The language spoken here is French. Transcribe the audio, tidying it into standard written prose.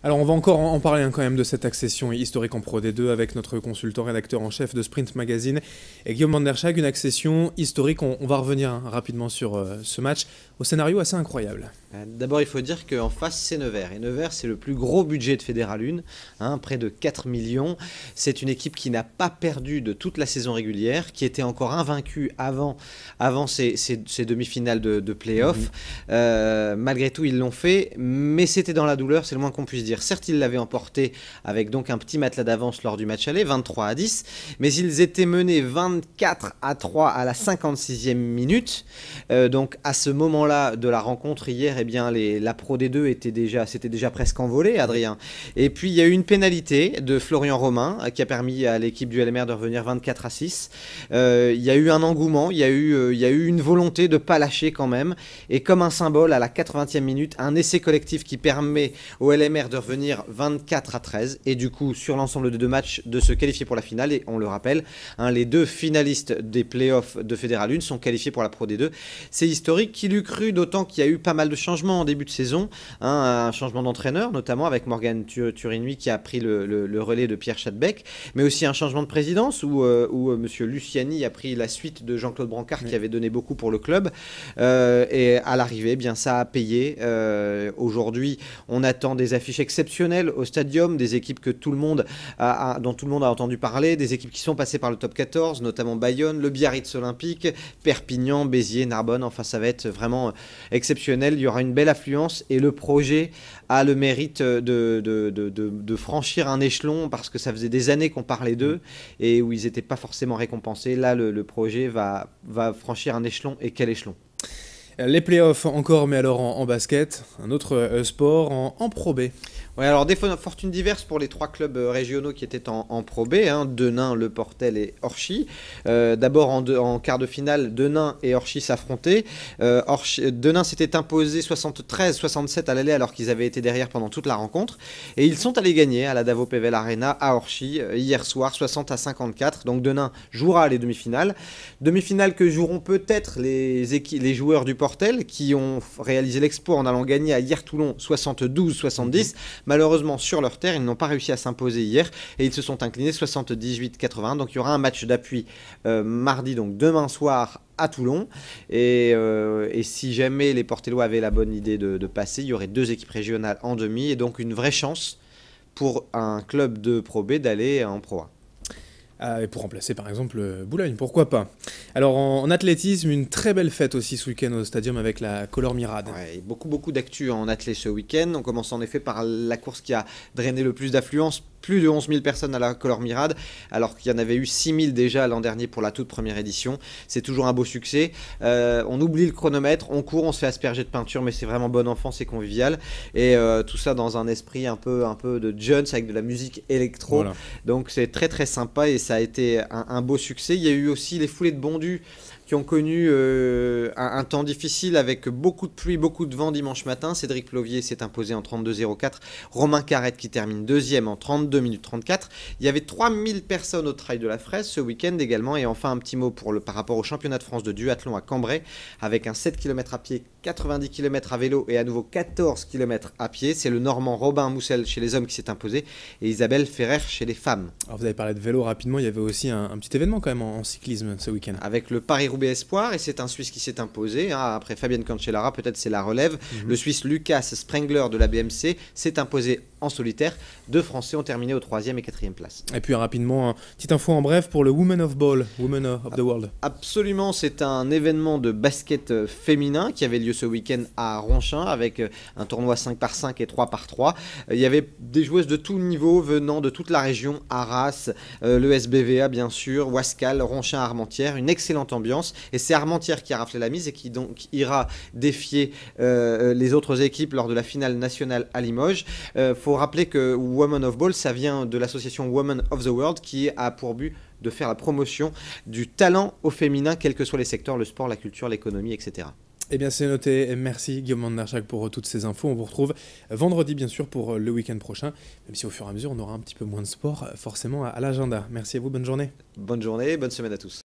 Alors on va encore en parler quand même de cette accession historique en Pro D2 avec notre consultant rédacteur en chef de Sprint Magazine et Guillaume Van der Schaag, une accession historique. On va revenir rapidement sur ce match au scénario assez incroyable. D'abord il faut dire qu'en face c'est Nevers, et Nevers c'est le plus gros budget de Fédéral 1, près de 4 millions. C'est une équipe qui n'a pas perdu de toute la saison régulière, qui était encore invaincue avant ces demi-finales de play-off. Malgré tout ils l'ont fait, mais c'était dans la douleur, c'est le moins qu'on puisse dire. Certes, ils l'avaient emporté avec donc un petit matelas d'avance lors du match aller, 23-10, mais ils étaient menés 24-3 à la 56e minute. Donc à ce moment-là de la rencontre hier, eh bien, la Pro D2 s'était déjà presque envolée, Adrien. Et puis il y a eu une pénalité de Florian Romain qui a permis à l'équipe du LMR de revenir 24-6. Il y a eu un engouement, il y a eu une volonté de ne pas lâcher quand même. Et comme un symbole, à la 80e minute, un essai collectif qui permet au LMR de revenir 24-13 et du coup sur l'ensemble de deux matchs de se qualifier pour la finale. Et on le rappelle, les deux finalistes des playoffs de Fédéral 1 sont qualifiés pour la Pro D2. C'est historique, qui l'eût cru, d'autant qu'il y a eu pas mal de changements en début de saison, un changement d'entraîneur notamment avec Morgan Turinui qui a pris le relais de Pierre Chadbec, mais aussi un changement de présidence où monsieur Luciani a pris la suite de Jean-Claude Brancard qui avait donné beaucoup pour le club, et à l'arrivée, eh bien ça a payé. Aujourd'hui on attend des affiches exceptionnelles au stadium, des équipes dont tout le monde a entendu parler, des équipes qui sont passées par le top 14, notamment Bayonne, le Biarritz Olympique, Perpignan, Béziers, Narbonne. Enfin, ça va être vraiment exceptionnel. Il y aura une belle affluence et le projet a le mérite de franchir un échelon, parce que ça faisait des années qu'on parlait d'eux et où ils n'étaient pas forcément récompensés. Là, le projet va franchir un échelon, et quel échelon! Les playoffs encore, mais alors en basket, un autre sport en Pro B. Ouais, alors des fortunes diverses pour les trois clubs régionaux qui étaient en Pro B, Denain, Le Portel et Orchy. D'abord en quart de finale, Denain et Orchy s'affrontaient. Denain s'était imposé 73-67 à l'aller alors qu'ils avaient été derrière pendant toute la rencontre. Et ils sont allés gagner à la Davo Pével Arena à Orchy hier soir, 60-54. Donc Denain jouera les demi-finales. Demi-finales que joueront peut-être les joueurs du Portel qui ont réalisé l'exploit en allant gagner à Hier-Toulon 72-70. Malheureusement, sur leur terre, ils n'ont pas réussi à s'imposer hier et ils se sont inclinés 78-80. Donc il y aura un match d'appui mardi, donc demain soir à Toulon. Et si jamais les Portellois avaient la bonne idée de passer, il y aurait deux équipes régionales en demi et donc une vraie chance pour un club de Pro B d'aller en Pro A. Et pour remplacer par exemple Boulogne, pourquoi pas. Alors en athlétisme, une très belle fête aussi ce week-end au stadium avec la Color Mirade. Ouais, beaucoup d'actu en athlé ce week-end. On commence en effet par la course qui a drainé le plus d'affluence. Plus de 11 000 personnes à la Color Mirade, alors qu'il y en avait eu 6 000 déjà l'an dernier pour la toute première édition. C'est toujours un beau succès. On oublie le chronomètre, on court, on se fait asperger de peinture, mais c'est vraiment bon enfant, c'est convivial. Et tout ça dans un esprit un peu de Jones avec de la musique électro. Voilà. Donc c'est très sympa et ça a été un beau succès. Il y a eu aussi les foulées de Bondu qui ont connu un temps difficile avec beaucoup de pluie, beaucoup de vent dimanche matin. Cédric Plovier s'est imposé en 32-04. Romain Carrette qui termine deuxième en 32 minutes 34. Il y avait 3000 personnes au Trail de la Fraise ce week-end également. Et enfin un petit mot par rapport au championnat de France de duathlon à Cambrai, avec un 7 km à pied, 90 km à vélo et à nouveau 14 km à pied. C'est le Normand Robin Moussel chez les hommes qui s'est imposé et Isabelle Ferrer chez les femmes. Alors vous avez parlé de vélo rapidement, il y avait aussi un petit événement quand même en cyclisme ce week-end. Avec le Paris-Roubaix Espoir, et c'est un Suisse qui s'est imposé. Après Fabienne Cancellara, peut-être c'est la relève. Le Suisse Lucas Sprengler de la BMC s'est imposé en solitaire. Deux Français ont terminé au 3e et 4e place. Et puis rapidement, petite info en bref pour le Women of Ball, Women of the World. Absolument, c'est un événement de basket féminin qui avait lieu ce week-end à Ronchin avec un tournoi 5x5 et 3x3. Il y avait des joueuses de tout niveau venant de toute la région, Arras, le SBVA bien sûr, Wascal, Ronchin, Armentières, une excellente ambiance. Et c'est Armentières qui a raflé la mise et qui donc ira défier les autres équipes lors de la finale nationale à Limoges. Faut rappeler que Women of Ball, ça vient de l'association Women of the World qui a pour but de faire la promotion du talent au féminin, quels que soient les secteurs, le sport, la culture, l'économie, etc. Eh bien c'est noté, merci Guillaume Van der Schaag pour toutes ces infos. On vous retrouve vendredi bien sûr pour le week-end prochain, même si au fur et à mesure on aura un petit peu moins de sport forcément à l'agenda. Merci à vous, bonne journée. Bonne journée, bonne semaine à tous.